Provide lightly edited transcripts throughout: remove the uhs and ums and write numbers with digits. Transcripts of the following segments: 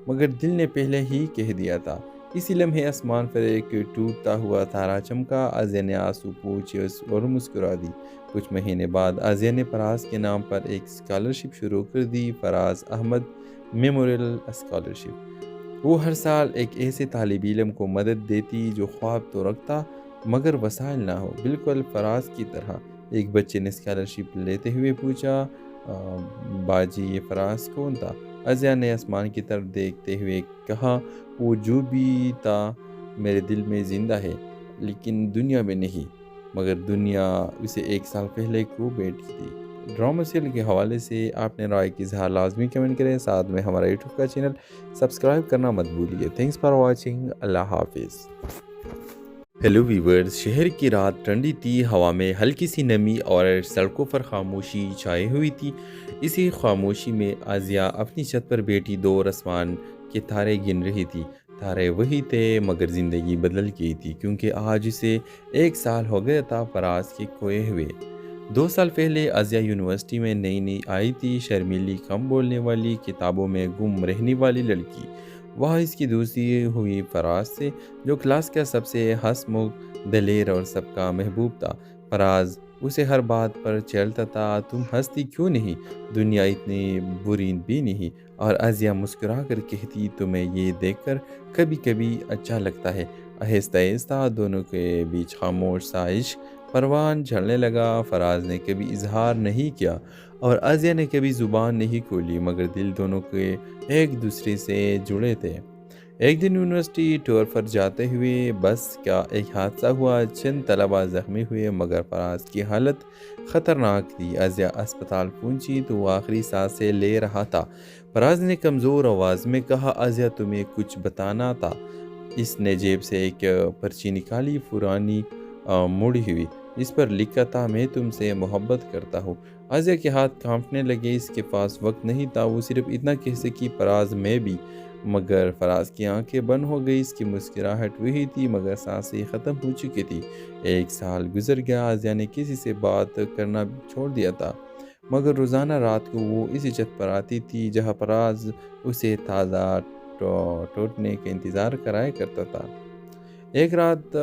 مگر دل نے پہلے ہی کہہ دیا تھا۔ اسی لمحے آسمان پر ایک ٹوٹتا ہوا تارا چمکا۔ آسیہ نے آنسو پوچھے اور مسکرا دی۔ کچھ مہینے بعد آسیہ نے فراز کے نام پر ایک اسکالرشپ شروع کر دی، فراز احمد میموریل اسکالرشپ۔ وہ ہر سال ایک ایسے طالب علم کو مدد دیتی جو خواب تو رکھتا مگر وسائل نہ ہو، بالکل فراز کی طرح۔ ایک بچے نے اسکالرشپ لیتے ہوئے پوچھا، باجی یہ فراز کون تھا؟ آسیہ نے آسمان کی طرف دیکھتے ہوئے کہا، وہ جو بھی تھا میرے دل میں زندہ ہے، لیکن دنیا میں نہیں، مگر دنیا اسے 1 سال پہلے کو بیٹھی تھی۔ ڈرامہ سیریل کے حوالے سے آپ نے رائے کی اظہار لازمی کمنٹ کریں، ساتھ میں ہمارا یوٹیوب کا چینل سبسکرائب کرنا مت بھولیے۔ تھینکس فار واچنگ، اللہ حافظ۔ ہیلو ویورز، شہر کی رات ٹھنڈی تھی، ہوا میں ہلکی سی نمی اور سڑکوں پر خاموشی چھائی ہوئی تھی۔ اسی خاموشی میں آسیہ اپنی چھت پر بیٹھی دور آسمان کے تارے گن رہی تھی۔ تارے وہی تھے مگر زندگی بدل گئی تھی، کیونکہ آج اسے 1 سال ہو گیا تھا فراز کے کھوئے ہوئے۔ 2 سال پہلے آسیہ یونیورسٹی میں نئی آئی تھی، شرمیلی، کم بولنے والی، کتابوں میں گم رہنے والی لڑکی۔ وہاں اس کی دوستی ہوئی فراز سے، جو کلاس کا سب سے ہنسمکھ، دلیر اور سب کا محبوب تھا۔ فراز اسے ہر بات پر چھیڑتا تھا، تم ہنستی کیوں نہیں؟ دنیا اتنی بری بھی نہیں۔ اور آسیہ مسکرا کر کہتی، تمہیں یہ دیکھ کر کبھی کبھی اچھا لگتا ہے۔ آہستہ آہستہ دونوں کے بیچ خاموش سا عشق پروان چڑھنے لگا۔ فراز نے کبھی اظہار نہیں کیا اور آسیہ نے کبھی زبان نہیں کھولی، مگر دل دونوں کے ایک دوسرے سے جڑے تھے۔ ایک دن یونیورسٹی ٹور پر جاتے ہوئے بس کا ایک حادثہ ہوا، چند طلباء زخمی ہوئے مگر فراز کی حالت خطرناک تھی۔ آسیہ اسپتال پہنچی تو وہ آخری سانسیں لے رہا تھا۔ فراز نے کمزور آواز میں کہا، آسیہ تمہیں کچھ بتانا تھا۔ اس نے جیب سے ایک پرچی نکالی، پرانی مڑی ہوئی، اس پر لکھا تھا، میں تم سے محبت کرتا ہوں۔ آسیہ کے ہاتھ کانپنے لگے، اس کے پاس وقت نہیں تھا، وہ صرف اتنا کہہ سکی، فراز میں بھی۔ مگر فراز کی آنکھیں بند ہو گئی، اس کی مسکراہٹ وہی تھی مگر سانسیں ختم ہو چکی تھی۔ 1 سال گزر گیا، آسیہ نے کسی سے بات کرنا چھوڑ دیا تھا، مگر روزانہ رات کو وہ اسی چھت پر آتی تھی جہاں فراز اسے تازہ ٹوٹنے کا انتظار کرایا کرتا تھا۔ ایک رات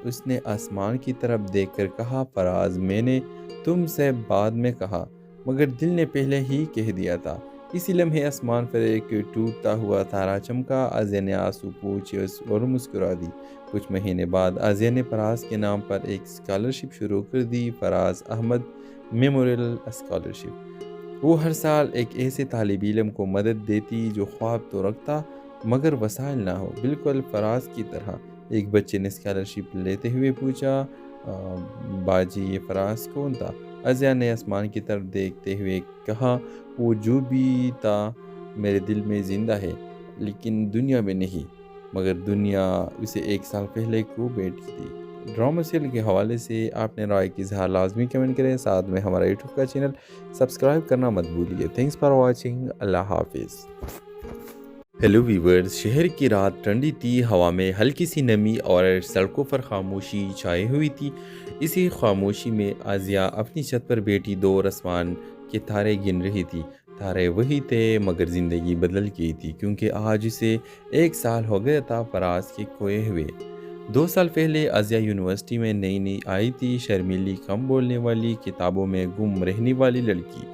اس نے آسمان کی طرف دیکھ کر کہا، فراز میں نے تم سے بعد میں کہا، مگر دل نے پہلے ہی کہہ دیا تھا۔ اسی لمحے آسمان پر ایک ٹوٹتا ہوا تارا چمکا۔ آسیہ نے آنسو پوچھے اور مسکرا دی۔ کچھ مہینے بعد آسیہ نے فراز کے نام پر ایک اسکالرشپ شروع کر دی، فراز احمد میموریل اسکالرشپ۔ وہ ہر سال ایک ایسے طالب علم کو مدد دیتی جو خواب تو رکھتا مگر وسائل نہ ہو، بالکل فراز کی طرح۔ ایک بچے نے اسکالرشپ لیتے ہوئے پوچھا، باجی یہ فراز کون تھا؟ آسیہ نے آسمان کی طرف دیکھتے ہوئے کہا، وہ جو بھی تھا میرے دل میں زندہ ہے، لیکن دنیا میں نہیں، مگر دنیا اسے 1 سال پہلے کو بیٹھی تھی۔ ڈرامہ سیریل کے حوالے سے آپ نے رائے کی اظہار لازمی کمنٹ کریں، ساتھ میں ہمارا یوٹیوب کا چینل سبسکرائب کرنا مت بھولیے۔ تھینکس فار واچنگ، اللہ حافظ۔ ہیلو ویورز، شہر کی رات ٹھنڈی تھی، ہوا میں ہلکی سی نمی اور سڑکوں پر خاموشی چھائی ہوئی تھی۔ اسی خاموشی میں آسیہ اپنی چھت پر بیٹھی دور آسمان کے تارے گن رہی تھی۔ تارے وہی تھے مگر زندگی بدل گئی تھی، کیونکہ آج اسے 1 سال ہو گیا تھا فراز کے کھوئے ہوئے۔ 2 سال پہلے آسیہ یونیورسٹی میں نئی آئی تھی، شرمیلی، کم بولنے والی، کتابوں میں گم رہنے والی لڑکی۔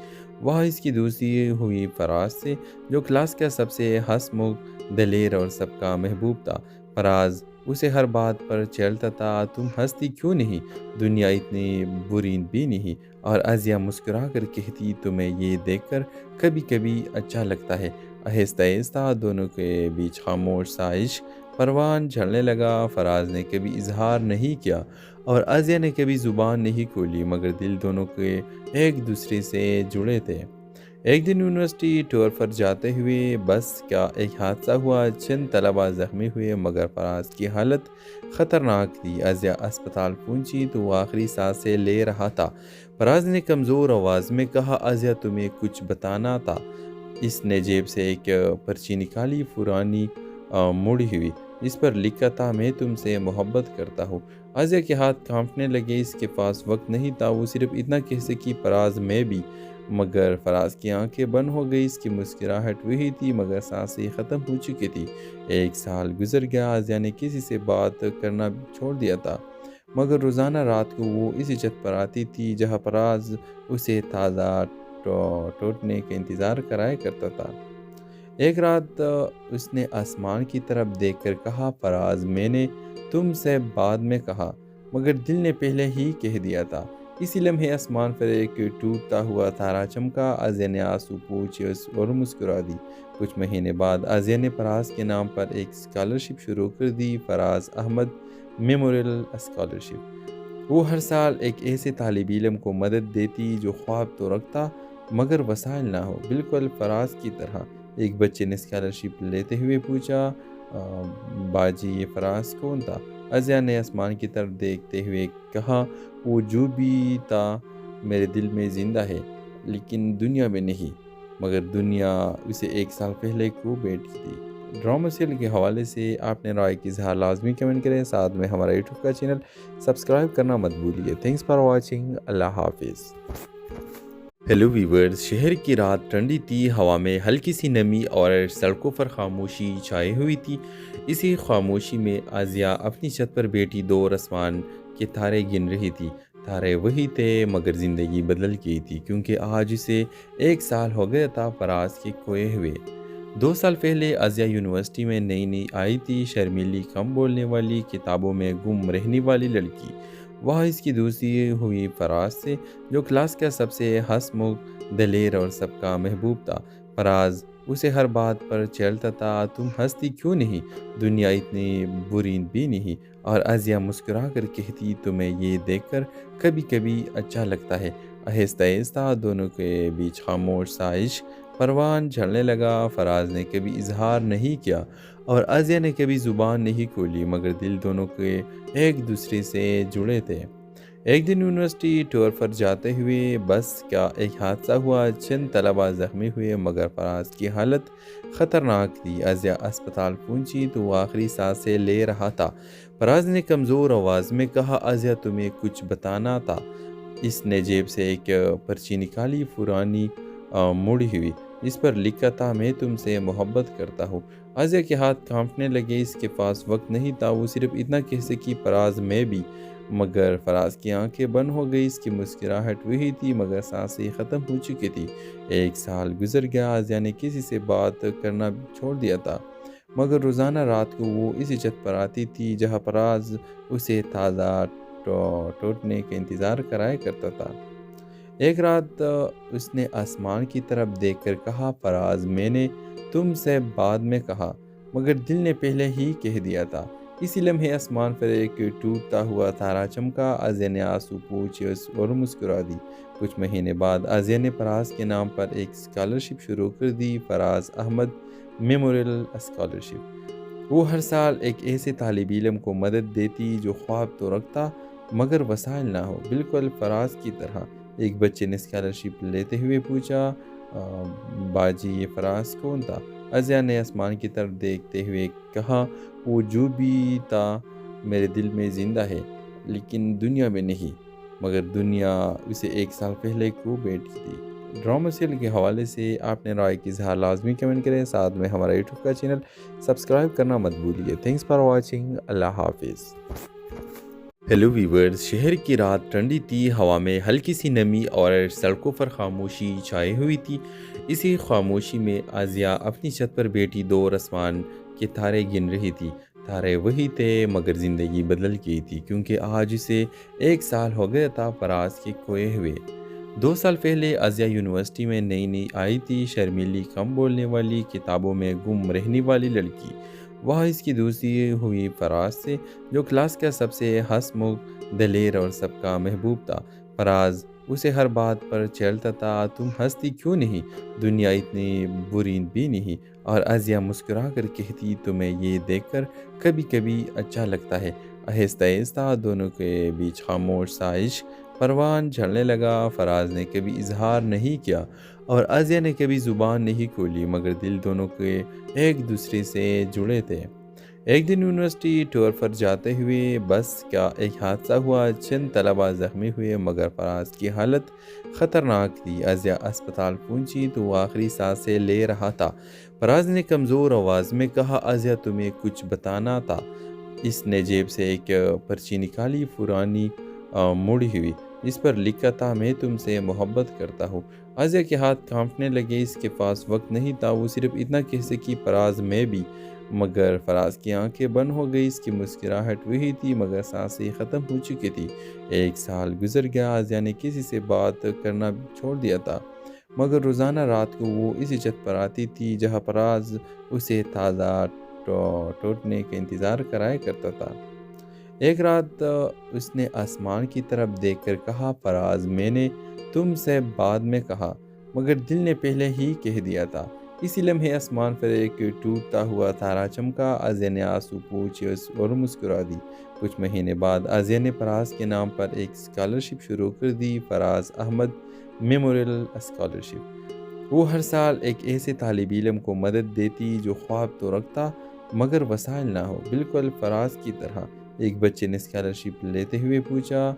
وہاں اس کی دوستی ہوئی فراز سے، جو کلاس کا سب سے ہنسمکھ، دلیر اور سب کا محبوب تھا۔ فراز اسے ہر بات پر چھیڑتا تھا، تم ہنستی کیوں نہیں؟ دنیا اتنی بری بھی نہیں۔ اور آسیہ مسکرا کر کہتی، تمہیں یہ دیکھ کر کبھی کبھی اچھا لگتا ہے۔ آہستہ آہستہ دونوں کے بیچ خاموش سا عشق پروان چڑھنے لگا۔ فراز نے کبھی اظہار نہیں کیا اور آسیہ نے کبھی زبان نہیں کھولی، مگر دل دونوں کے ایک دوسرے سے جڑے تھے۔ ایک دن یونیورسٹی ٹور پر جاتے ہوئے بس کا ایک حادثہ ہوا، چند طلباء زخمی ہوئے مگر فراز کی حالت خطرناک تھی۔ آسیہ اسپتال پہنچی تو وہ آخری سانسیں لے رہا تھا۔ فراز نے کمزور آواز میں کہا، آسیہ تمہیں کچھ بتانا تھا۔ اس نے جیب سے ایک پرچی نکالی، پرانی مڑی ہوئی، اس پر لکھا تھا، میں تم سے محبت کرتا ہوں۔ آسیہ کے ہاتھ کانپنے لگے، اس کے پاس وقت نہیں تھا، وہ صرف اتنا کہہ سکی، فراز میں بھی۔ مگر فراز کی آنکھیں بند ہو گئی، اس کی مسکراہٹ وہی تھی مگر سانسیں ختم ہو چکی تھی۔ 1 سال گزر گیا، آزیہ نے کسی سے بات کرنا چھوڑ دیا تھا، مگر روزانہ رات کو وہ اسی چھت پر آتی تھی جہاں فراز اسے تازہ ٹوٹنے کا انتظار کرایا کرتا تھا۔ ایک رات اس نے آسمان کی طرف دیکھ کر کہا، فراز، میں نے تم سے بعد میں کہا مگر دل نے پہلے ہی کہہ دیا تھا۔ اسی لمحے آسمان پر ایک ٹوٹتا ہوا تارا چمکا، آزیہ نے آنسو پوچھے اور مسکرا دی۔ کچھ مہینے بعد آزیہ نے فراز کے نام پر ایک اسکالرشپ شروع کر دی، فراز احمد میموریل اسکالرشپ۔ وہ ہر سال ایک ایسے طالب علم کو مدد دیتی جو خواب تو رکھتا مگر وسائل نہ ہو، بالکل فراز کی طرح۔ ایک بچے نے اسکالرشپ لیتے ہوئے پوچھا، باجی یہ فراز کون تھا؟ آزیہ نے آسمان کی طرف دیکھتے ہوئے کہا، وہ جو بھی تھا میرے دل میں زندہ ہے، لیکن دنیا میں نہیں، مگر دنیا اسے 1 سال پہلے کھو بیٹھی تھی۔ ڈرامہ سیریل کے حوالے سے آپ نے رائے کی اظہار لازمی کمنٹ کریں، ساتھ میں ہمارا یوٹیوب کا چینل سبسکرائب کرنا مت بھولیے۔ تھینکس فار واچنگ، اللہ حافظ۔ ہیلو ویورز، شہر کی رات ٹھنڈی تھی، ہوا میں ہلکی سی نمی اور سڑکوں پر خاموشی چھائی ہوئی تھی۔ اسی خاموشی میں آزیہ اپنی چھت پر بیٹھی دور آسمان کے تارے گن رہی تھی۔ تارے وہی تھے مگر زندگی بدل گئی تھی، کیونکہ آج اسے 1 سال ہو گیا تھا فراز کے کھوئے ہوئے۔ 2 سال پہلے آزیہ یونیورسٹی میں نئی نئی آئی تھی، شرمیلی، کم بولنے والی، کتابوں میں گم رہنے والی لڑکی۔ وہاں اس کی دوستی ہوئی فراز سے، جو کلاس کا سب سے ہنس مکھ، دلیر اور سب کا محبوب تھا۔ فراز اسے ہر بات پر چھیڑتا تھا، تم ہنستی کیوں نہیں؟ دنیا اتنی بری بھی نہیں۔ اور آزیہ مسکرا کر کہتی، تمہیں یہ دیکھ کر کبھی کبھی اچھا لگتا ہے۔ آہستہ آہستہ دونوں کے بیچ خاموش سا عشق پروان چڑھنے لگا۔ فراز نے کبھی اظہار نہیں کیا اور آزیہ نے کبھی زبان نہیں کھولی، مگر دل دونوں کے ایک دوسرے سے جڑے تھے۔ ایک دن یونیورسٹی ٹور پر جاتے ہوئے بس کا ایک حادثہ ہوا، چند طلباء زخمی ہوئے مگر فراز کی حالت خطرناک تھی۔ آزیہ اسپتال پہنچی تو وہ آخری سانسیں لے رہا تھا۔ فراز نے کمزور آواز میں کہا، آزیہ تمہیں کچھ بتانا تھا۔ اس نے جیب سے ایک پرچی نکالی، پرانی مڑی ہوئی، جس پر لکھا تھا، میں تم سے محبت کرتا ہوں۔ آزیہ کے ہاتھ کانپنے لگے، اس کے پاس وقت نہیں تھا، وہ صرف اتنا کہہ سکی، فراز میں بھی۔ مگر فراز کی آنکھیں بند ہو گئی، اس کی مسکراہٹ وہی تھی مگر سانسیں ختم ہو چکی تھی۔ 1 سال گزر گیا، آزیہ نے کسی سے بات کرنا چھوڑ دیا تھا، مگر روزانہ رات کو وہ اسی چھت پر آتی تھی جہاں فراز اسے تازہ ٹوٹنے کا انتظار کرایا کرتا تھا۔ ایک رات اس نے آسمان کی طرف دیکھ کر کہا، فراز، میں نے تم سے بعد میں کہا مگر دل نے پہلے ہی کہہ دیا تھا۔ اسی لمحے آسمان پر ایک ٹوٹتا ہوا تارا چمکا، آزیہ نے آنسو پوچھے اور مسکرا دی۔ کچھ مہینے بعد آزیہ نے فراز کے نام پر ایک اسکالرشپ شروع کر دی، فراز احمد میموریل اسکالرشپ۔ وہ ہر سال ایک ایسے طالب علم کو مدد دیتی جو خواب تو رکھتا مگر وسائل نہ ہو، بالکل فراز کی طرح۔ ایک بچے نے اسکالرشپ لیتے ہوئے پوچھا، باجی یہ فراز کون تھا؟ آزیہ نے آسمان کی طرف دیکھتے ہوئے کہا، وہ جو بھی تھا میرے دل میں زندہ ہے، لیکن دنیا میں نہیں، مگر دنیا اسے 1 سال پہلے کھو بیٹھی تھی۔ ڈرامہ سیریل کے حوالے سے آپ نے رائے کی اظہار لازمی کمنٹ کریں، ساتھ میں ہمارا یوٹیوب کا چینل سبسکرائب کرنا مت بھولیے۔ تھینکس فار واچنگ، اللہ حافظ۔ ہیلو ویورز، شہر کی رات ٹھنڈی تھی، ہوا میں ہلکی سی نمی اور سڑکوں پر خاموشی چھائی ہوئی تھی۔ اسی خاموشی میں آزیہ اپنی چھت پر بیٹھی دور آسمان کے تارے گن رہی تھی۔ تارے وہی تھے مگر زندگی بدل گئی تھی، کیونکہ آج اسے 1 سال ہو گیا تھا فراز کے کھوئے ہوئے۔ 2 سال پہلے آزیہ یونیورسٹی میں نئی نئی آئی تھی، شرمیلی، کم بولنے والی، کتابوں میں گم رہنے والی لڑکی۔ وہاں اس کی دوستی ہوئی فراز سے، جو کلاس کا سب سے ہنس مکھ، دلیر اور سب کا محبوب تھا۔ فراز اسے ہر بات پر چھیڑتا تھا، تم ہنستی کیوں نہیں؟ دنیا اتنی بری بھی نہیں۔ اور آزیہ مسکرا کر کہتی، تمہیں یہ دیکھ کر کبھی کبھی اچھا لگتا ہے۔ آہستہ آہستہ دونوں کے بیچ خاموش سا عشق پروان چڑھنے لگا۔ فراز نے کبھی اظہار نہیں کیا اور آزیہ نے کبھی زبان نہیں کھولی، مگر دل دونوں کے ایک دوسرے سے جڑے تھے۔ ایک دن یونیورسٹی ٹور پر جاتے ہوئے بس کا ایک حادثہ ہوا، چند طلبہ زخمی ہوئے مگر فراز کی حالت خطرناک تھی۔ ازیا اسپتال پہنچی تو وہ آخری سانسیں لے رہا تھا۔ فراز نے کمزور آواز میں کہا، ازیا تمہیں کچھ بتانا تھا۔ اس نے جیب سے ایک پرچی نکالی، پرانی مڑی ہوئی، جس پر لکھا تھا، میں تم سے محبت کرتا ہوں۔ ازیا کے ہاتھ کانپنے لگے، اس کے پاس وقت نہیں تھا، وہ صرف اتنا کہہ سکی، فراز میں بھی۔ مگر فراز کی آنکھیں بند ہو گئی، اس کی مسکراہٹ وہی تھی مگر سانسیں ختم ہو چکی تھی۔ ایک سال گزر گیا، ازیا نے کسی سے بات کرنا چھوڑ دیا تھا، مگر روزانہ رات کو وہ اسی چھت پر آتی تھی جہاں فراز اسے تازہ ٹوٹنے کا انتظار کرایا کرتا تھا۔ ایک رات اس نے آسمان کی طرف دیکھ کر کہا، فراز میں نے تم سے بعد میں کہا مگر دل نے پہلے ہی کہہ دیا تھا۔ اسی لمحے آسمان پر ایک ٹوٹتا ہوا تارا چمکا، ازیا نے آنسو پوچھے اور مسکرا دی۔ کچھ مہینے بعد ازیا نے فراز کے نام پر ایک اسکالرشپ شروع کر دی، فراز احمد میموریل اسکالرشپ۔ وہ ہر سال ایک ایسے طالب علم کو مدد دیتی جو خواب تو رکھتا مگر وسائل نہ ہو، بالکل فراز کی طرح۔ ایک بچے نے اسکالرشپ لیتے ہوئے پوچھا،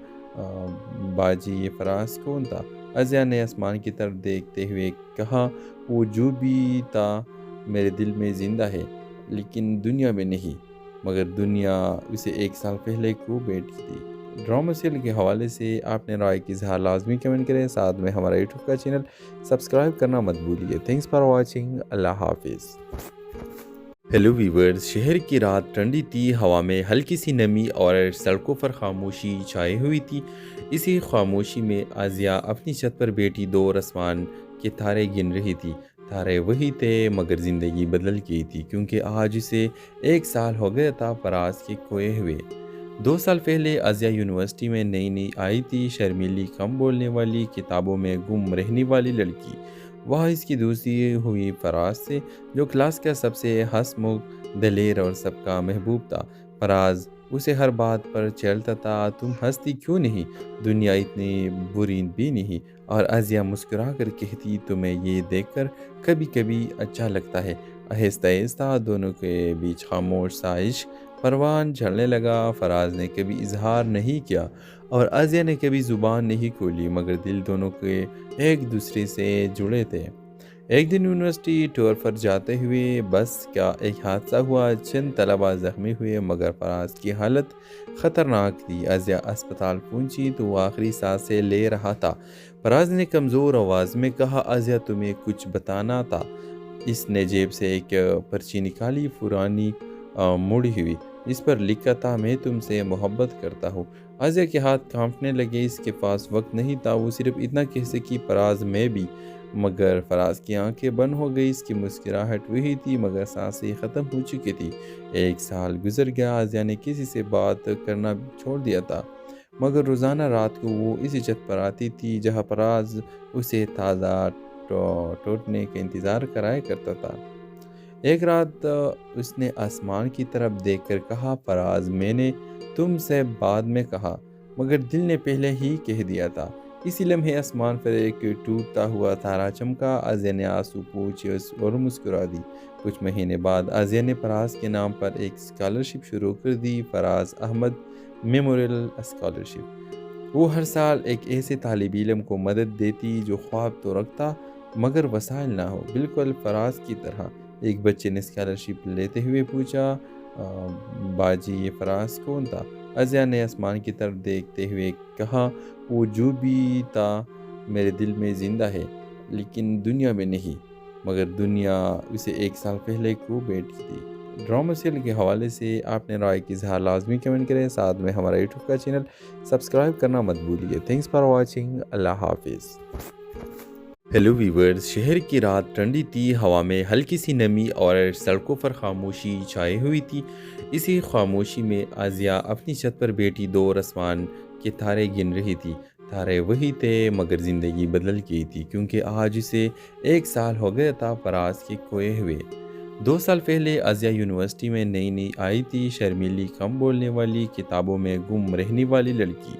باجی یہ فراز کون تھا؟ ازیا نے آسمان کی طرف دیکھتے ہوئے کہا، وہ جو بھی تھا میرے دل میں زندہ ہے، لیکن دنیا میں نہیں، مگر دنیا اسے ایک سال پہلے کو بیٹھی تھی۔ ڈرامہ سیریل کے حوالے سے آپ نے رائے کی اظہار لازمی کمنٹ کریں، ساتھ میں ہمارا یوٹیوب کا چینل سبسکرائب کرنا مت بھولیے۔ تھینکس فار واچنگ، اللہ حافظ۔ ہیلو ویورز، شہر کی رات ٹھنڈی تھی، ہوا میں ہلکی سی نمی اور سڑکوں پر خاموشی چھائی ہوئی تھی۔ اسی خاموشی میں ازیا اپنی چھت پر بیٹھی دور آسمان کے تارے گن رہی تھی۔ تارے وہی تھے مگر زندگی بدل گئی تھی، کیونکہ آج اسے ایک سال ہو گیا تھا فراز کے کھوئے ہوئے۔ 2 سال پہلے ازیا یونیورسٹی میں نئی آئی تھی، شرمیلی، کم بولنے والی، کتابوں میں گم رہنے والی لڑکی۔ وہاں اس کی دوستی ہوئی فراز سے، جو کلاس کا سب سے ہنس مکھ، دلیر اور سب کا محبوب تھا۔ فراز اسے ہر بات پر چھیڑتا تھا، تم ہنستی کیوں نہیں؟ دنیا اتنی بری بھی نہیں۔ اور ازیا مسکرا کر کہتی، تمہیں یہ دیکھ کر کبھی کبھی اچھا لگتا ہے۔ آہستہ آہستہ دونوں کے بیچ خاموش سا عشق پروان جھڑنے لگا۔ فراز نے کبھی اظہار نہیں کیا اور ازیا نے کبھی زبان نہیں کھولی، مگر دل دونوں کے ایک دوسرے سے جڑے تھے۔ ایک دن یونیورسٹی ٹور پر جاتے ہوئے بس کا ایک حادثہ ہوا، چند طلبہ زخمی ہوئے مگر فراز کی حالت خطرناک تھی۔ ازیا اسپتال پہنچی تو وہ آخری سانسیں لے رہا تھا۔ فراز نے کمزور آواز میں کہا، ازیا تمہیں کچھ بتانا تھا۔ اس نے جیب سے ایک پرچی نکالی، پرانی مڑی ہوئی، جس پر لکھا تھا، میں تم سے محبت کرتا ہوں۔ ازیا کے ہاتھ کانپنے لگے، اس کے پاس وقت نہیں تھا، وہ صرف اتنا کہہ سکی، فراز میں بھی۔ مگر فراز کی آنکھیں بند ہو گئی، اس کی مسکراہٹ وہی تھی مگر سانسیں ختم ہو چکی تھی۔ ایک سال گزر گیا، ازیا نے کسی سے بات کرنا چھوڑ دیا تھا، مگر روزانہ رات کو وہ اسی چھت پر آتی تھی جہاں فراز اسے تازہ ٹوٹنے کا انتظار کرایا کرتا تھا۔ ایک رات اس نے آسمان کی طرف دیکھ کر کہا، فراز میں نے تم سے بعد میں کہا مگر دل نے پہلے ہی کہہ دیا تھا۔ اسی لمحے آسمان پر ایک ٹوٹتا ہوا تارا چمکا، ازیا نے آنسو پوچھے اور مسکرا دی۔ کچھ مہینے بعد ازیا نے فراز کے نام پر ایک اسکالرشپ شروع کر دی، فراز احمد میموریل اسکالرشپ۔ وہ ہر سال ایک ایسے طالب علم کو مدد دیتی جو خواب تو رکھتا مگر وسائل نہ ہو، بالکل فراز کی طرح۔ ایک بچے نے اسکالرشپ لیتے ہوئے پوچھا، باجی یہ فراز کون تھا؟ ازیا نے آسمان کی طرف دیکھتے ہوئے کہا، وہ جو بھی تھا میرے دل میں زندہ ہے، لیکن دنیا میں نہیں، مگر دنیا اسے ایک سال پہلے کو بیٹھی تھی۔ ڈرامہ سیریل کے حوالے سے آپ نے رائے کی اظہار لازمی کمنٹ کریں، ساتھ میں ہمارا یوٹیوب کا چینل سبسکرائب کرنا مت بھولیے۔ تھینکس فار واچنگ، اللہ حافظ۔ ہیلو ویورز، شہر کی رات ٹھنڈی تھی، ہوا میں ہلکی سی نمی اور سڑکوں پر خاموشی چھائی ہوئی تھی۔ اسی خاموشی میں ازیا اپنی چھت پر بیٹھی دور آسمان کے تارے گن رہی تھی۔ تارے وہی تھے مگر زندگی بدل گئی تھی، کیونکہ آج اسے ایک سال ہو گیا تھا فراز کے کھوئے ہوئے۔ 2 سال پہلے ازیا یونیورسٹی میں نئی آئی تھی، شرمیلی، کم بولنے والی، کتابوں میں گم رہنے والی لڑکی۔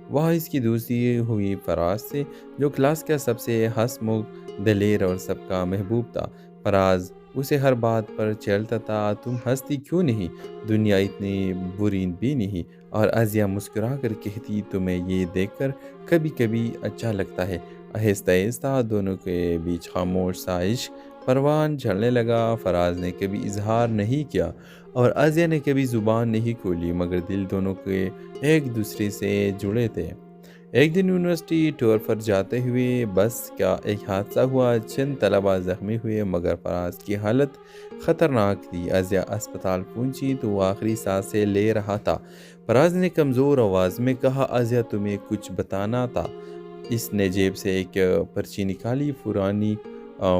وہاں اس کی دوستی ہوئی فراز سے، جو کلاس کا سب سے ہنس مکھ، دلیر اور سب کا محبوب تھا۔ فراز اسے ہر بات پر چیلتا تھا، تم ہنستی کیوں نہیں، دنیا اتنی بری بھی نہیں۔ اور ازیہ مسکرا کر کہتی، تمہیں یہ دیکھ کر کبھی کبھی اچھا لگتا ہے۔ آہستہ آہستہ دونوں کے بیچ خاموش سا عشق پروان جھڑنے لگا۔ فراز نے کبھی اظہار نہیں کیا اور ازیہ نے کبھی زبان نہیں کھولی، مگر دل دونوں کے ایک دوسرے سے جڑے تھے۔ ایک دن یونیورسٹی ٹور پر جاتے ہوئے بس کا ایک حادثہ ہوا، چند طلبہ زخمی ہوئے، مگر فراز کی حالت خطرناک تھی۔ ازیہ اسپتال پہنچی تو وہ آخری سانسیں لے رہا تھا۔ فراز نے کمزور آواز میں کہا، ازیہ تمہیں کچھ بتانا تھا۔ اس نے جیب سے ایک پرچی نکالی، پرانی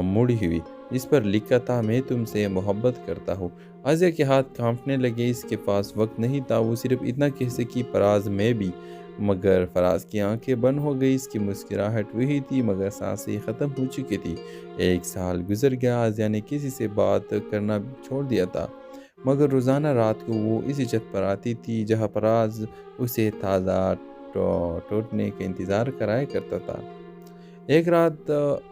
مڑی ہوئی، جس پر لکھا تھا، میں تم سے محبت کرتا ہوں۔ ازیہ کے ہاتھ کانپنے لگے، اس کے پاس وقت نہیں تھا، وہ صرف اتنا کہہ سکی، فراز میں بھی۔ مگر فراز کی آنکھیں بند ہو گئی، اس کی مسکراہٹ وہی تھی مگر سانسیں ختم ہو چکی تھی۔ ایک سال گزر گیا، ازیہ نے کسی سے بات کرنا چھوڑ دیا تھا، مگر روزانہ رات کو وہ اسی چھت پر آتی تھی جہاں فراز اسے تازہ ٹوٹنے کا انتظار کرایا کرتا تھا۔ ایک رات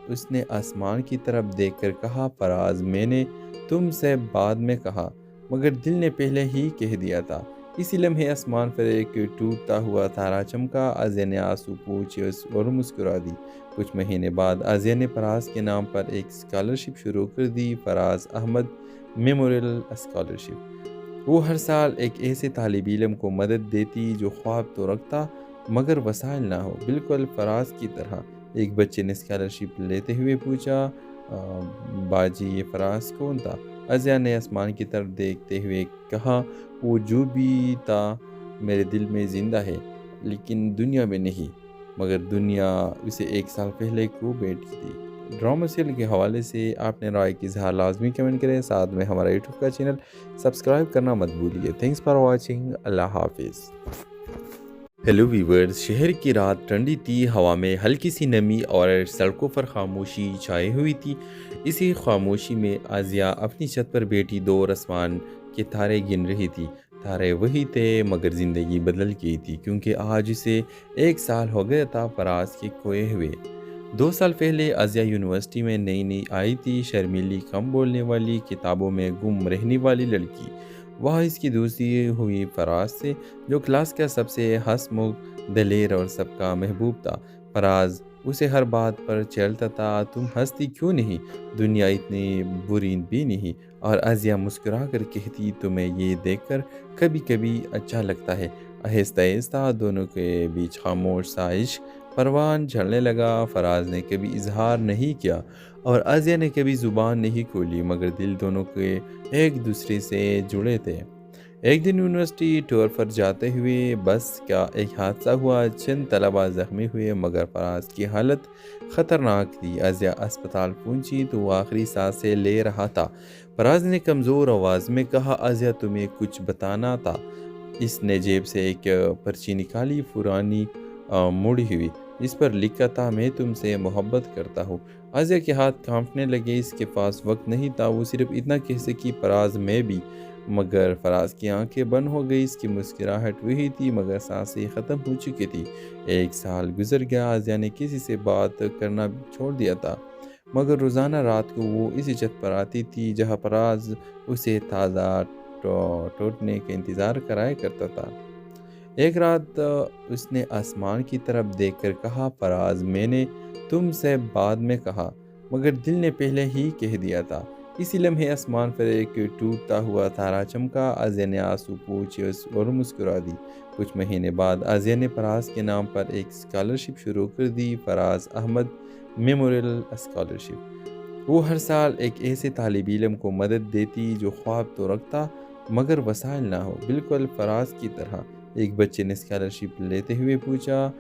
اس نے آسمان کی طرف دیکھ کر کہا، فراز میں نے تم سے بعد میں کہا، مگر دل نے پہلے ہی کہہ دیا تھا۔ اسی لمحے آسمان پر ایک ٹوٹتا ہوا تارا چمکا، ازیہ نے آنسو پوچھے اور مسکرا دی۔ کچھ مہینے بعد ازیہ نے فراز کے نام پر ایک اسکالرشپ شروع کر دی، فراز احمد میموریل اسکالرشپ۔ وہ ہر سال ایک ایسے طالب علم کو مدد دیتی جو خواب تو رکھتا مگر وسائل نہ ہو، بالکل فراز کی طرح۔ ایک بچے نے اسکالرشپ لیتے ہوئے پوچھا، باجی یہ فراز کون تھا؟ ازیہ نے آسمان کی طرف دیکھتے ہوئے کہا، وہ جو بھی تھا میرے دل میں زندہ ہے، لیکن دنیا میں نہیں، مگر دنیا اسے ایک سال پہلے کھو بیٹھی تھی۔ ڈرامہ سیریل کے حوالے سے آپ نے رائے کی اظہار لازمی کمنٹ کریں، ساتھ میں ہمارا یوٹیوب کا چینل سبسکرائب کرنا مت بھولیے۔ تھینکس فار واچنگ، اللہ حافظ۔ ہیلو ویورز، شہر کی رات ٹھنڈی تھی، ہوا میں ہلکی سی نمی اور سڑکوں پر خاموشی چھائی ہوئی تھی۔ اسی خاموشی میں ازیہ اپنی چھت پر بیٹھی دور آسمان کے تارے گن رہی تھی۔ تارے وہی تھے مگر زندگی بدل گئی تھی، کیونکہ آج اسے ایک سال ہو گیا تھا فراز کے کھوئے ہوئے۔ 2 سال پہلے ازیہ یونیورسٹی میں نئی نئی آئی تھی، شرمیلی، کم بولنے والی، کتابوں میں گم رہنے والی لڑکی۔ وہاں اس کی دوستی ہوئی فراز سے، جو کلاس کا سب سے ہنسمکھ، دلیر اور سب کا محبوب تھا۔ فراز اسے ہر بات پر چیلتا تھا، تم ہنستی کیوں نہیں، دنیا اتنی بری بھی نہیں۔ اور ازیہ مسکرا کر کہتی، تمہیں یہ دیکھ کر کبھی کبھی اچھا لگتا ہے۔ آہستہ آہستہ دونوں کے بیچ خاموش سا عشق پروان جھڑنے لگا۔ فراز نے کبھی اظہار نہیں کیا اور ازیہ نے کبھی زبان نہیں کھولی، مگر دل دونوں کے ایک دوسرے سے جڑے تھے۔ ایک دن یونیورسٹی ٹور پر جاتے ہوئے بس کا ایک حادثہ ہوا، چند طلبہ زخمی ہوئے، مگر فراز کی حالت خطرناک تھی۔ ازیہ اسپتال پہنچی تو وہ آخری سانسیں لے رہا تھا۔ فراز نے کمزور آواز میں کہا، ازیہ تمہیں کچھ بتانا تھا۔ اس نے جیب سے ایک پرچی نکالی، پرانی مڑی ہوئی، جس پر لکھا تھا، میں تم سے محبت کرتا ہوں۔ ازیہ کے ہاتھ کانپنے لگے، اس کے پاس وقت نہیں تھا، وہ صرف اتنا کہہ سکی، فراز میں بھی۔ مگر فراز کی آنکھیں بند ہو گئی، اس کی مسکراہٹ وہی تھی مگر سانسیں ختم ہو چکی تھی۔ ایک سال گزر گیا، ازیہ نے کسی سے بات کرنا چھوڑ دیا تھا، مگر روزانہ رات کو وہ اسی چھت پر آتی تھی جہاں فراز اسے تازہ ٹوٹنے کا انتظار کرایا کرتا تھا۔ ایک رات اس نے آسمان کی طرف دیکھ کر کہا، فراز میں نے تم سے بعد میں کہا، مگر دل نے پہلے ہی کہہ دیا تھا۔ اسی لمحے آسمان پر ایک ٹوٹتا ہوا تارا چمکا، ازیہ نے آنسو پوچھے اور مسکرا دی۔ کچھ مہینے بعد ازیہ نے فراز کے نام پر ایک اسکالرشپ شروع کر دی، فراز احمد میموریل اسکالرشپ۔ وہ ہر سال ایک ایسے طالب علم کو مدد دیتی جو خواب تو رکھتا مگر وسائل نہ ہو، بالکل فراز کی طرح۔ ایک بچے نے اسکالرشپ لیتے ہوئے پوچھا،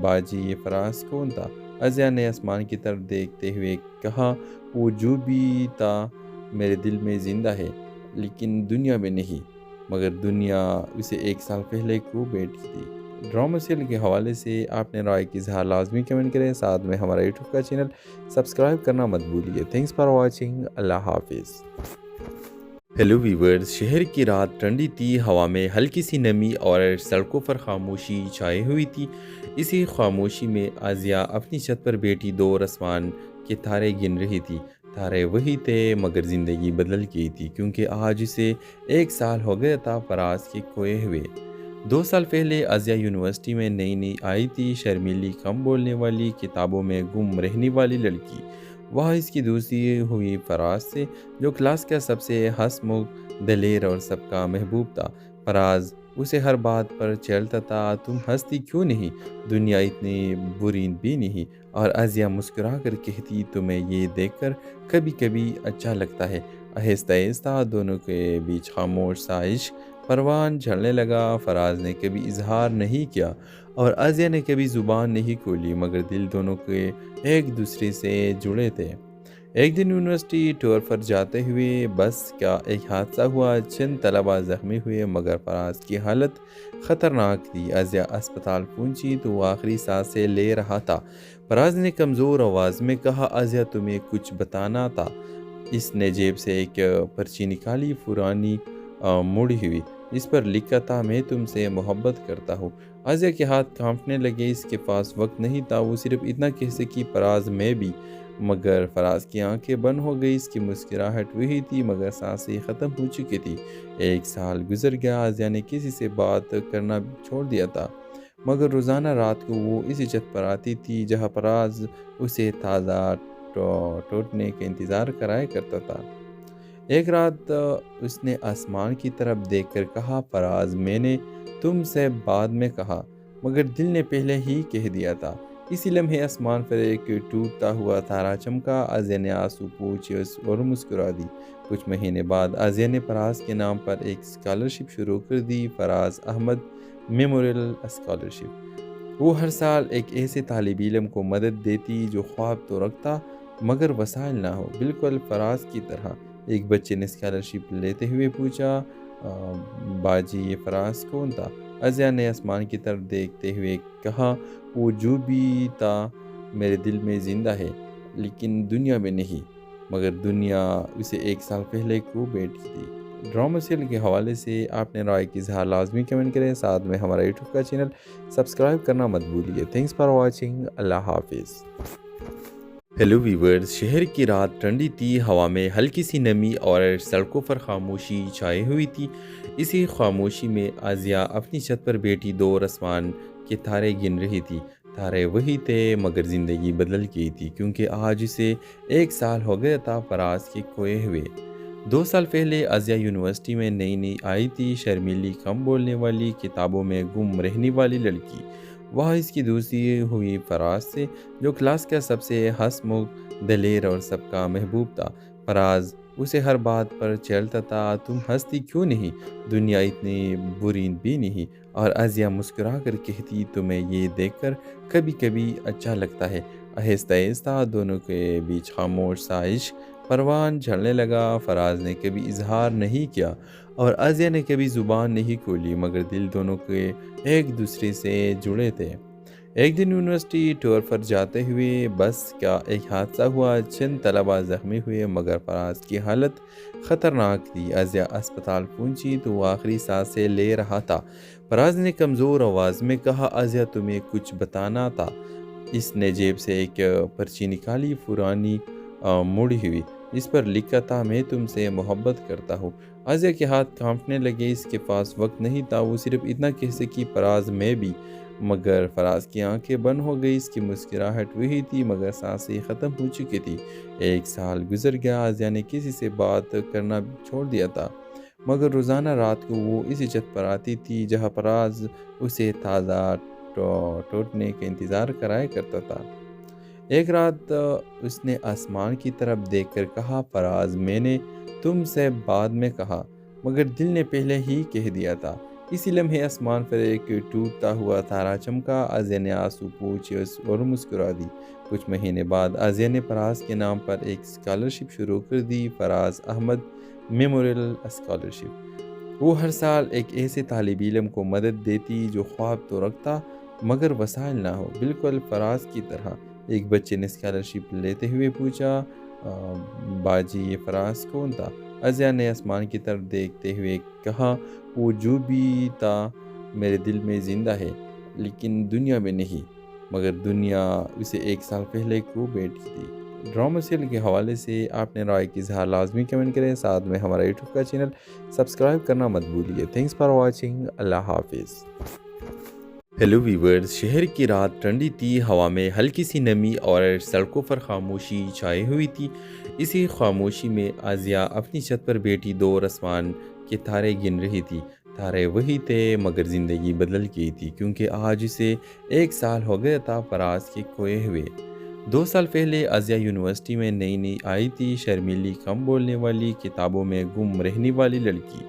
باجی یہ فراز کون تھا؟ ازیہ نے آسمان کی طرف دیکھتے ہوئے کہا، وہ جو بھی تھا میرے دل میں زندہ ہے، لیکن دنیا میں نہیں، مگر دنیا اسے ایک سال پہلے کھو بیٹھی تھی۔ ڈرامہ سیریل کے حوالے سے آپ نے رائے کی اظہار لازمی کمنٹ کریں، ساتھ میں ہمارا یوٹیوب کا چینل سبسکرائب کرنا مت بھولیے۔ تھینکس فار واچنگ، اللہ حافظ۔ ہیلو ویورز، شہر کی رات ٹھنڈی تھی، ہوا میں ہلکی سی نمی اور سڑکوں پر خاموشی چھائی ہوئی تھی۔ اسی خاموشی میں ازیہ اپنی چھت پر بیٹھی دور آسمان کے تارے گن رہی تھی۔ تارے وہی تھے مگر زندگی بدل گئی تھی کیونکہ آج اسے 1 سال ہو گیا تھا فراز کے کھوئے ہوئے۔ 2 سال پہلے عزیہ یونیورسٹی میں نئی نئی آئی تھی، شرمیلی، کم بولنے والی، کتابوں میں گم رہنے والی لڑکی۔ وہاں اس کی دوستی ہوئی فراز سے، جو کلاس کا سب سے ہنسمکھ، دلیر اور سب کا محبوب تھا۔ فراز اسے ہر بات پر چھیڑتا تھا، تم ہنستی کیوں نہیں؟ دنیا اتنی بری بھی نہیں۔ اور عزیہ مسکرا کر کہتی، تمہیں یہ دیکھ کر کبھی کبھی اچھا لگتا ہے۔ آہستہ آہستہ دونوں کے بیچ خاموش سا عشق پروان چڑھنے لگا۔ فراز نے کبھی اظہار نہیں کیا اور عزیہ نے کبھی زبان نہیں کھولی، مگر دل دونوں کے ایک دوسرے سے جڑے تھے۔ ایک دن یونیورسٹی ٹور پر جاتے ہوئے بس کا ایک حادثہ ہوا، چند طلبہ زخمی ہوئے مگر فراز کی حالت خطرناک تھی۔ عزیہ اسپتال پہنچی تو وہ آخری سانسیں لے رہا تھا۔ فراز نے کمزور آواز میں کہا، عزیہ تمہیں کچھ بتانا تھا۔ اس نے جیب سے ایک پرچی نکالی، پرانی مڑی ہوئی، اس پر لکھا تھا، میں تم سے محبت کرتا ہوں۔ عزیہ کے ہاتھ کانپنے لگے، اس کے پاس وقت نہیں تھا، وہ صرف اتنا کہہ سکی، فراز میں بھی۔ مگر فراز کی آنکھیں بند ہو گئی، اس کی مسکراہٹ وہی تھی مگر سانسیں ختم ہو چکی تھی۔ 1 سال گزر گیا، عزیہ نے کسی سے بات کرنا چھوڑ دیا تھا، مگر روزانہ رات کو وہ اسی چھت پر آتی تھی جہاں فراز اسے تازہ ٹوٹنے کا انتظار کرایا کرتا تھا۔ ایک رات اس نے آسمان کی طرف دیکھ کر کہا، فراز میں نے تم سے بعد میں کہا مگر دل نے پہلے ہی کہہ دیا تھا۔ اسی لمحے آسمان پر ایک ٹوٹتا ہوا تارا چمکا، عزیہ نے آنسو پوچھے اور مسکرا دی۔ کچھ مہینے بعد عزیہ نے فراز کے نام پر ایک اسکالرشپ شروع کر دی، فراز احمد میموریل اسکالرشپ۔ وہ ہر سال ایک ایسے طالب علم کو مدد دیتی جو خواب تو رکھتا مگر وسائل نہ ہو، بالکل فراز کی طرح۔ ایک بچے نے اسکالرشپ لیتے ہوئے پوچھا، باجی یہ فراز کون تھا؟ عزیہ نے آسمان کی طرف دیکھتے ہوئے کہا، وہ جو بھی تھا میرے دل میں زندہ ہے لیکن دنیا میں نہیں، مگر دنیا اسے 1 سال پہلے کھو بیٹھی تھی۔ ڈرامہ سیریل کے حوالے سے آپ نے رائے کی اظہار لازمی کمنٹ کریں، ساتھ میں ہمارا یوٹیوب کا چینل سبسکرائب کرنا مت بھولیے۔ تھینکس فار واچنگ، اللہ حافظ۔ ہیلو ویورز، شہر کی رات ٹھنڈی تھی، ہوا میں ہلکی سی نمی اور سڑکوں پر خاموشی چھائی ہوئی تھی۔ اسی خاموشی میں عزیہ اپنی چھت پر بیٹھی دور آسمان کے تارے گن رہی تھی۔ تارے وہی تھے مگر زندگی بدل گئی تھی کیونکہ آج اسے 1 سال ہو گیا تھا فراز کے کھوئے ہوئے۔ 2 سال پہلے عزیہ یونیورسٹی میں نئی نئی آئی تھی، شرمیلی، کم بولنے والی، کتابوں میں گم رہنے والی لڑکی۔ وہاں اس کی دوستی ہوئی فراز سے، جو کلاس کا سب سے ہنسمکھ، دلیر اور سب کا محبوب تھا۔ فراز اسے ہر بات پر چھیڑتا تھا، تم ہنستی کیوں نہیں؟ دنیا اتنی بری بھی نہیں۔ اور عزیہ مسکرا کر کہتی، تمہیں یہ دیکھ کر کبھی کبھی اچھا لگتا ہے۔ آہستہ آہستہ دونوں کے بیچ خاموش سا عشق پروان چڑھنے لگا۔ فراز نے کبھی اظہار نہیں کیا اور عزیہ نے کبھی زبان نہیں کھولی، مگر دل دونوں کے ایک دوسرے سے جڑے تھے۔ ایک دن یونیورسٹی ٹور پر جاتے ہوئے بس کا ایک حادثہ ہوا، چند طلبہ زخمی ہوئے مگر فراز کی حالت خطرناک تھی۔ عزیہ اسپتال پہنچی تو وہ آخری سانسیں لے رہا تھا۔ فراز نے کمزور آواز میں کہا، عزیہ تمہیں کچھ بتانا تھا۔ اس نے جیب سے ایک پرچی نکالی، پرانی مڑی ہوئی، اس پر لکھا تھا، میں تم سے محبت کرتا ہوں۔ عزیہ کے ہاتھ کانپنے لگے، اس کے پاس وقت نہیں تھا، وہ صرف اتنا کہہ سکی، فراز میں بھی۔ مگر فراز کی آنکھیں بند ہو گئی، اس کی مسکراہٹ وہی تھی مگر سانسیں ختم ہو چکی تھی۔ 1 سال گزر گیا، عزیہ نے کسی سے بات کرنا چھوڑ دیا تھا، مگر روزانہ رات کو وہ اسی چھت پر آتی تھی جہاں فراز اسے تازہ ٹوٹنے کا انتظار کرایا کرتا تھا۔ ایک رات اس نے آسمان کی طرف دیکھ کر کہا، فراز میں نے تم سے بعد میں کہا مگر دل نے پہلے ہی کہہ دیا تھا۔ اسی لمحے آسمان پر ایک ٹوٹتا ہوا تارا چمکا، عزیہ نے آنسو پوچھے اور مسکرا دی۔ کچھ مہینے بعد عزیہ نے فراز کے نام پر ایک اسکالرشپ شروع کر دی، فراز احمد میموریل اسکالرشپ۔ وہ ہر سال ایک ایسے طالب علم کو مدد دیتی جو خواب تو رکھتا مگر وسائل نہ ہو، بالکل فراز کی طرح۔ ایک بچے نے اسکالرشپ لیتے ہوئے پوچھا، باجی یہ فراز کون تھا؟ عزیہ نے آسمان کی طرف دیکھتے ہوئے کہا، وہ جو بھی تھا میرے دل میں زندہ ہے لیکن دنیا میں نہیں، مگر دنیا اسے 1 سال پہلے کھو بیٹھی تھی۔ ڈرامہ سیریل کے حوالے سے آپ نے رائے کی اظہار لازمی کمنٹ کریں، ساتھ میں ہمارا یوٹیوب کا چینل سبسکرائب کرنا مت بھولیے۔ تھینکس فار واچنگ، اللہ حافظ۔ ہیلو ویورز، شہر کی رات ٹھنڈی تھی، ہوا میں ہلکی سی نمی اور سڑکوں پر خاموشی چھائی ہوئی تھی۔ اسی خاموشی میں آزیہ اپنی چھت پر بیٹھی دور آسمان کے تارے گن رہی تھی۔ تارے وہی تھے مگر زندگی بدل گئی تھی، کیونکہ آج اسے 1 سال ہو گیا تھا فراز کے کھوئے ہوئے۔ 2 سال پہلے آزیہ یونیورسٹی میں نئی آئی تھی، شرمیلی، کم بولنے والی، کتابوں میں گم رہنے والی لڑکی۔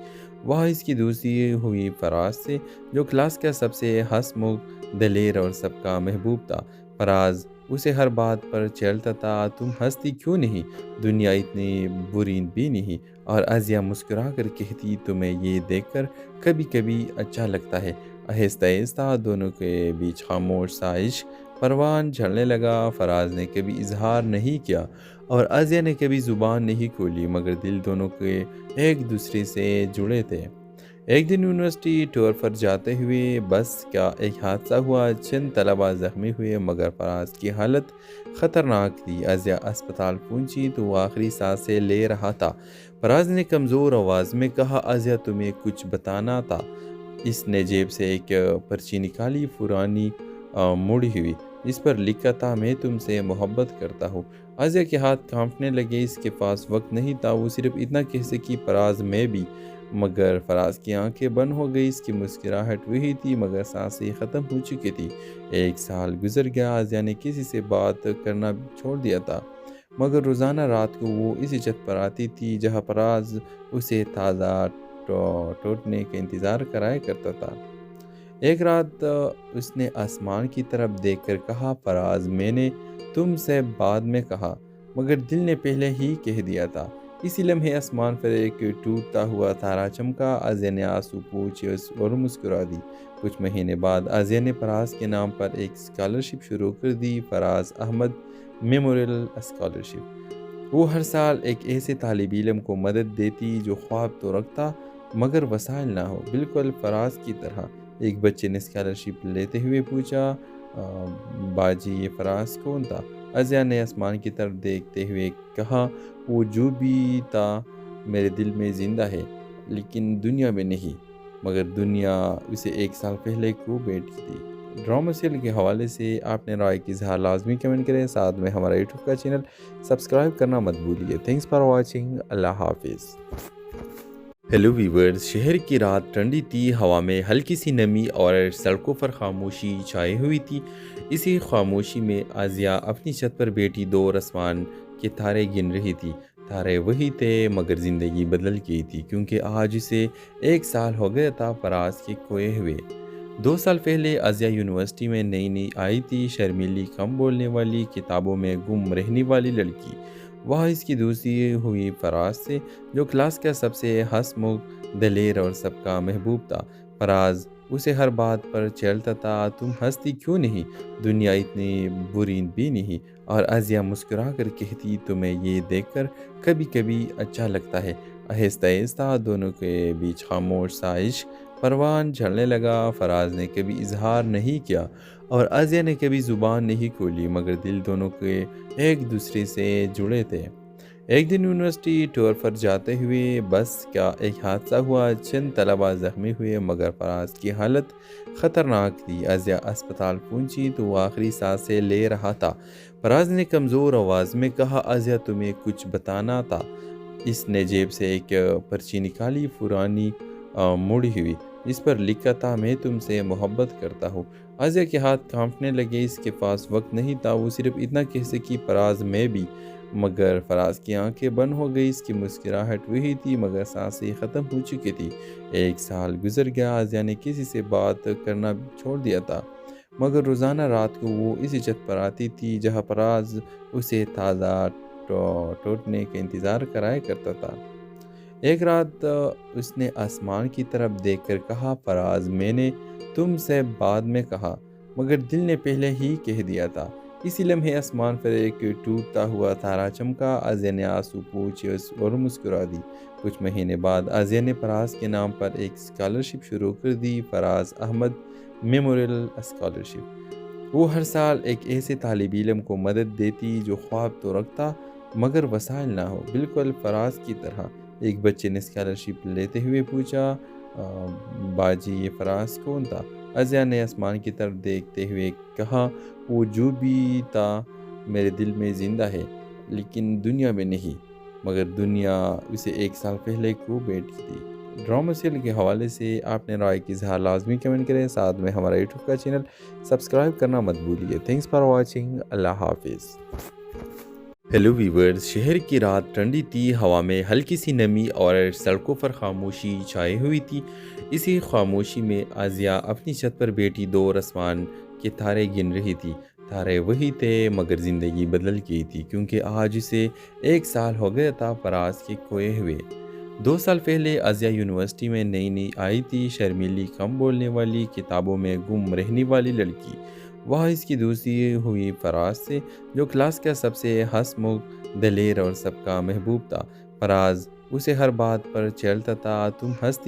وہ اس کی دوستی ہوئی فراز سے، جو کلاس کا سب سے ہنسمکھ، دلیر اور سب کا محبوب تھا۔ فراز اسے ہر بات پر چھیڑتا تھا، تم ہنستی کیوں نہیں؟ دنیا اتنی بری بھی نہیں۔ اور آزیہ مسکرا کر کہتی، تمہیں یہ دیکھ کر کبھی کبھی اچھا لگتا ہے۔ آہستہ آہستہ دونوں کے بیچ خاموش سا عشق پروان چڑھنے لگا۔ فراز نے کبھی اظہار نہیں کیا اور آزیہ نے کبھی زبان نہیں کھولی، مگر دل دونوں کے ایک دوسرے سے جڑے تھے۔ ایک دن یونیورسٹی ٹور پر جاتے ہوئے بس کا ایک حادثہ ہوا، چند طلباء زخمی ہوئے، مگر فراز کی حالت خطرناک تھی۔ آزیہ اسپتال پہنچی تو وہ آخری سانسیں لے رہا تھا۔ فراز نے کمزور آواز میں کہا، آزیہ تمہیں کچھ بتانا تھا۔ اس نے جیب سے ایک پرچی نکالی، پرانی مڑی ہوئی، اس پر لکھا تھا، میں تم سے محبت کرتا ہوں۔ آزیہ کے ہاتھ کانپنے لگے، اس کے پاس وقت نہیں تھا، وہ صرف اتنا کہہ سکی، فراز میں بھی۔ مگر فراز کی آنکھیں بند ہو گئی، اس کی مسکراہٹ وہی تھی مگر سانسیں ختم ہو چکی تھی۔ 1 سال گزر گیا، آزیہ نے کسی سے بات کرنا چھوڑ دیا تھا، مگر روزانہ رات کو وہ اسی چھت پر آتی تھی جہاں فراز اسے تازہ ٹوٹنے کا انتظار کرایا کرتا تھا۔ ایک رات اس نے آسمان کی طرف دیکھ کر کہا، فراز میں نے تم سے بعد میں کہا، مگر دل نے پہلے ہی کہہ دیا تھا۔ اسی لمحے آسمان پر ایک ٹوٹتا ہوا تارا چمکا، آزیہ نے آنسو پوچھے اور مسکرا دی۔ کچھ مہینے بعد آزیہ نے فراز کے نام پر ایک اسکالرشپ شروع کر دی، فراز احمد میموریل اسکالرشپ۔ وہ ہر سال ایک ایسے طالب علم کو مدد دیتی جو خواب تو رکھتا مگر وسائل نہ ہو، بالکل فراز کی طرح۔ ایک بچے نے اسکالرشپ لیتے ہوئے پوچھا، باجی یہ فراز کون تھا؟ آزیہ نے آسمان کی طرف دیکھتے ہوئے کہا، وہ جو بھی تھا میرے دل میں زندہ ہے، لیکن دنیا میں نہیں، مگر دنیا اسے 1 سال پہلے کھو بیٹھی تھی۔ ڈرامہ سیریل کے حوالے سے آپ نے رائے کی اظہار لازمی کمنٹ کریں، ساتھ میں ہمارا یوٹیوب کا چینل سبسکرائب کرنا مت بھولیے۔ تھینکس فار واچنگ، اللہ حافظ۔ ہیلو ویورز، شہر کی رات ٹھنڈی تھی، ہوا میں ہلکی سی نمی اور سڑکوں پر خاموشی چھائی ہوئی تھی۔ اسی خاموشی میں آزیہ اپنی چھت پر بیٹھی دور آسمان کے تارے گن رہی تھی۔ تارے وہی تھے مگر زندگی بدل گئی تھی، کیونکہ آج اسے 1 سال ہو گیا تھا فراز کے کھوئے ہوئے۔ 2 سال پہلے آزیہ یونیورسٹی میں نئی آئی تھی، شرمیلی، کم بولنے والی، کتابوں میں گم رہنے والی لڑکی۔ وہ اس کی دوستی ہوئی فراز سے، جو کلاس کا سب سے ہنسمکھ، دلیر اور سب کا محبوب تھا۔ فراز اسے ہر بات پر چھیڑتا تھا، تم ہنستی کیوں نہیں؟ دنیا اتنی بری بھی نہیں۔ اور آزیہ مسکرا کر کہتی، تمہیں یہ دیکھ کر کبھی کبھی اچھا لگتا ہے۔ آہستہ آہستہ دونوں کے بیچ خاموش سا عشق پروان چڑھنے لگا۔ فراز نے کبھی اظہار نہیں کیا اور آزیہ نے کبھی زبان نہیں کھولی، مگر دل دونوں کے ایک دوسرے سے جڑے تھے۔ ایک دن یونیورسٹی ٹور پر جاتے ہوئے بس کا ایک حادثہ ہوا، چند طلباء زخمی ہوئے، مگر فراز کی حالت خطرناک تھی۔ آزیہ اسپتال پہنچی تو وہ آخری سانسیں لے رہا تھا۔ فراز نے کمزور آواز میں کہا، آزیہ تمہیں کچھ بتانا تھا۔ اس نے جیب سے ایک پرچی نکالی، پرانی مڑی ہوئی، اس پر لکھا تھا، میں تم سے محبت کرتا ہوں۔ آزیہ کے ہاتھ کانپنے لگے، اس کے پاس وقت نہیں تھا، وہ صرف اتنا کہہ سکی، فراز میں بھی۔ مگر فراز کی آنکھیں بند ہو گئی، اس کی مسکراہٹ وہی تھی مگر سانسیں ختم ہو چکی تھی۔ 1 سال گزر گیا، آزیہ نے کسی سے بات کرنا چھوڑ دیا تھا، مگر روزانہ رات کو وہ اسی چھت پر آتی تھی جہاں فراز اسے تازہ ٹوٹنے کا انتظار کرایا کرتا تھا۔ ایک رات اس نے آسمان کی طرف دیکھ کر کہا، فراز میں نے تم سے بعد میں کہا، مگر دل نے پہلے ہی کہہ دیا تھا۔ اسی لمحے آسمان پر ایک ٹوٹتا ہوا تارا چمکا، آزیہ نے آنسو پوچھے اور مسکرا دی۔ کچھ مہینے بعد آزیہ نے فراز کے نام پر ایک اسکالرشپ شروع کر دی، فراز احمد میموریل اسکالرشپ۔ وہ ہر سال ایک ایسے طالب علم کو مدد دیتی جو خواب تو رکھتا مگر وسائل نہ ہو، بالکل فراز کی طرح۔ ایک بچے نے اسکالرشپ لیتے ہوئے پوچھا، باجی یہ فراز کون تھا؟ ازیہ نے آسمان کی طرف دیکھتے ہوئے کہا، وہ جو بھی تھا میرے دل میں زندہ ہے، لیکن دنیا میں نہیں، مگر دنیا اسے 1 سال پہلے کھو بیٹھی تھی۔ ڈرامہ سیریل کے حوالے سے آپ نے رائے کی اظہار لازمی کمنٹ کریں، ساتھ میں ہمارا یوٹیوب کا چینل سبسکرائب کرنا مت بھولیے۔ تھینکس فار واچنگ، اللہ حافظ۔ ہیلو ویورز، شہر کی رات ٹھنڈی تھی، ہوا میں ہلکی سی نمی اور سڑکوں پر خاموشی چھائی ہوئی تھی۔ اسی خاموشی میں ازیہ اپنی چھت پر بیٹھی دور آسمان کے تارے گن رہی تھی۔ تارے وہی تھے مگر زندگی بدل گئی تھی، کیونکہ آج اسے 1 سال ہو گیا تھا فراز کے کھوئے ہوئے۔ 2 سال پہلے ازیہ یونیورسٹی میں نئی نئی آئی تھی، شرمیلی، کم بولنے والی، کتابوں میں گم رہنے والی لڑکی۔ وہاں اس کی دوستی ہوئی فراز سے، جو کلاس کا سب سے ہنس مکھ، دلیر اور سب کا محبوب تھا۔ فراز اسے ہر بات پر چھیڑتا تھا، تم ہنستی